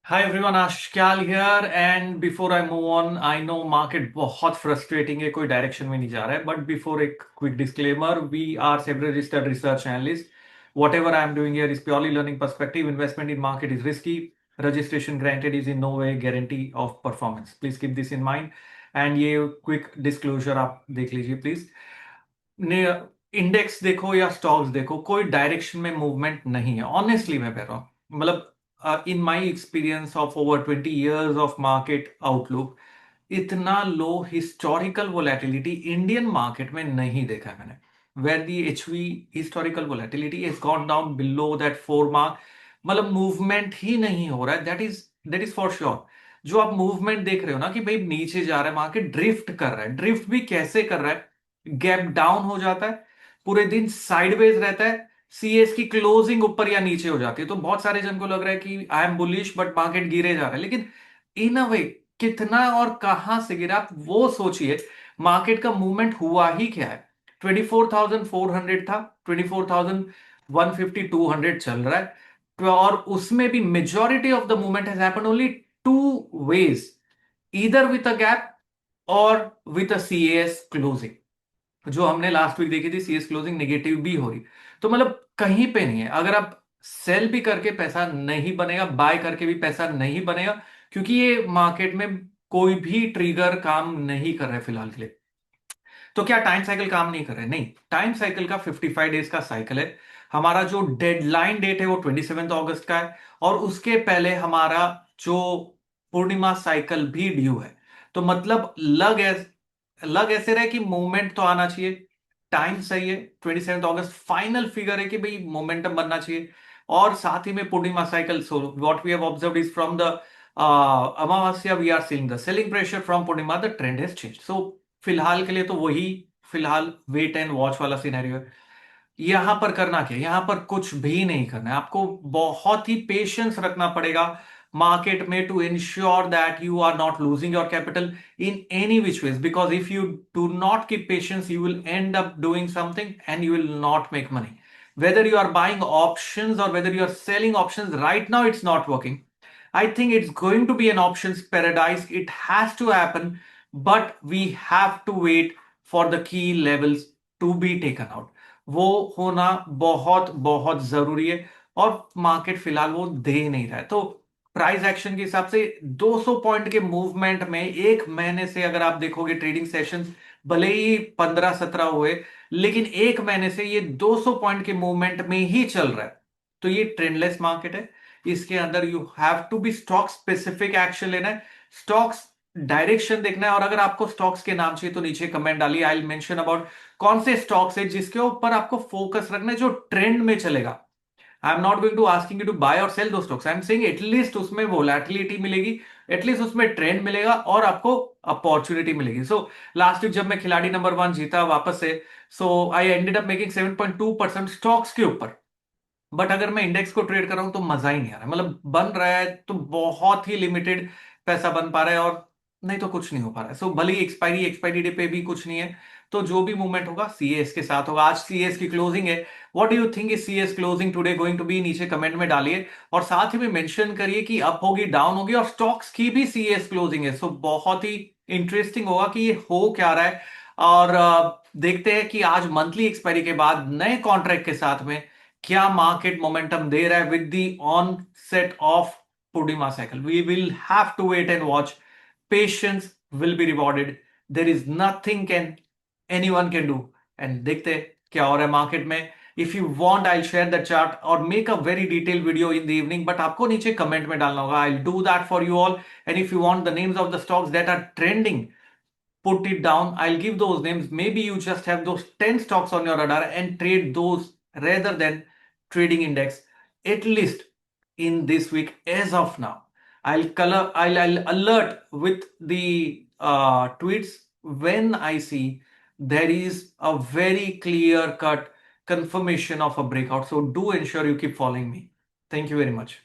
Hi everyone, Ashish Kyal here. And before I move on, I know market बहुत frustrating है, कोई direction में नहीं जा रहा है. But before a quick disclaimer, we are several registered research analysts. Whatever I am doing here is purely learning perspective. Investment in market is risky. Registration granted is in no way guarantee of performance. Please keep this in mind. And ये quick disclosure आप देख लीजिए please. Index देखो या stocks देखो, कोई direction में movement नहीं है. ऑनेस्टली मैं कह रहा हूं, मतलब in my experience of over 20 years of market outlook, इतना low historical volatility Indian market में नहीं देखा मैंने. Where the HV historical volatility is gone down below that 4 mark. मतलब मूवमेंट ही नहीं हो रहा है. That is for sure. जो आप मूवमेंट देख रहे हो ना कि भाई नीचे जा रहा है मार्केट, ड्रिफ्ट कर रहा है. ड्रिफ्ट भी कैसे कर रहा है? गैप डाउन हो जाता है, पूरे दिन साइडवेज रहता है, सीएस की क्लोजिंग ऊपर या नीचे हो जाती है. तो बहुत सारे जन को लग रहा है कि I am bullish but market गिरे जा रहा है. लेकिन इन अ वे कितना और कहां से गिरा, आप वो सोचिए. मार्केट का मूवमेंट हुआ ही क्या है? 24,400 था, 24,150 200 चल रहा है. और उसमें भी majority of the movement has happened only two ways, either with a gap और विथ अ सीएस क्लोजिंग. जो हमने लास्ट वीक देखी थी, सीएस क्लोजिंग नेगेटिव भी हो रही. तो मतलब कहीं पे नहीं है. अगर आप सेल भी करके पैसा नहीं बनेगा, बाय करके भी पैसा नहीं बनेगा, क्योंकि ये मार्केट में कोई भी ट्रिगर काम नहीं कर रहा है फिलहाल के लिए. तो क्या टाइम साइकिल काम नहीं कर रहे? नहीं, टाइम साइकिल का 55 डेज का साइकिल है. हमारा जो डेडलाइन डेट है वो 27 अगस्त का है. और उसके पहले हमारा जो पूर्णिमा साइकिल भी ड्यू है. तो मतलब लग ऐसे रहे कि मूवमेंट तो आना चाहिए. टाइम सही है, 27 अगस्त फाइनल फिगर है कि भाई मोमेंटम बनना चाहिए. और साथ ही में Purnima cycle. So what we have observed is from the amavasya we are seeing the selling pressure. From Purnima the trend has change. So फिलहाल के लिए तो वही, फिलहाल वेट एंड वॉच वाला सिनेरियो है. यहां पर करना क्या है? यहां पर कुछ भी नहीं करना है. आपको बहुत ही पेशेंस रखना पड़ेगा मार्केट में to ensure that you are not losing your capital in any which ways. Because if you do not keep patience, you will end up doing something and you will not make money. Whether you are buying options or whether you are selling options, right now it's not working. I think it's going to be an options paradise. It has to happen, but we have to wait for the key levels to be taken out. वो होना बहुत बहुत जरूरी है. और market फिलहाल वो दे नहीं रहा है. तो प्राइस एक्शन के हिसाब से 200 पॉइंट के मूवमेंट में एक महीने से अगर आप देखोगे ट्रेडिंग सेशंस, भले ही 15-17 हुए, लेकिन एक महीने से ये 200 पॉइंट के मूवमेंट में ही चल रहा है. तो ये ट्रेंडलेस मार्केट है. इसके अंदर you have to be stock specific action लेना है, स्टॉक्स डायरेक्शन देखना है. और अगर आपको स्टॉक्स के नाम चाहिए तो नीचे कमेंट डालिए. आई विल मेंशन अबाउट कौन से स्टॉक्स है जिसके ऊपर आपको फोकस रखना है, जो ट्रेंड में चलेगा. I am not going to asking you to buy और सेल दो stocks. I am saying at least उसमें वोलैटिलिटी मिलेगी, एटलीस्ट उसमें ट्रेंड मिलेगा और आपको अपॉर्चुनिटी मिलेगी. सो लास्ट वीक जब मैं खिलाड़ी नंबर 1 जीता वापस से, so I ended up making 7.2% stocks के ऊपर. बट अगर मैं इंडेक्स को ट्रेड कर रहा हूं तो मजा ही नहीं आ रहा है. मतलब बन रहा है तो बहुत ही लिमिटेड पैसा बन पा रहा है, और नहीं तो कुछ नहीं हो पा रहा है. सो भले ही एक्सपायरी डे पे भी कुछ नहीं है. तो जो भी मूवमेंट होगा सीएस के साथ होगा. आज सीएस की क्लोजिंग है. What do you think is CS closing today going to be? नीचे कमेंट में डालिए. और साथ ही में मेंशन करिए कि अप होगी, डाउन होगी, और स्टॉक्स की भी सीएस क्लोजिंग है. सो बहुत ही इंटरेस्टिंग होगा कि ये हो क्या रहा है. और देखते हैं कि आज मंथली एक्सपायरी के बाद नए कॉन्ट्रैक्ट के साथ में क्या मार्केट मोमेंटम दे रहा है with the onset of Purnima cycle. We will have to wait and watch. Patience will be rewarded. There is nothing can anyone can do. And देखते हैं क्या हो रहा है मार्केट में. If you want I share the chart और make a very detail video in the evening, but आपको नीचे कमेंट में डालना होगा. I do that for you all. And if you want the names of the stocks that are trending, put it down. I'll give those names. Maybe you just have those 10 stocks on your radar and trade those rather than trading index, at least in this week as of now. I'll alert with the tweets when I see there is a very clear cut confirmation of a breakout. So do ensure you keep following me. Thank you very much.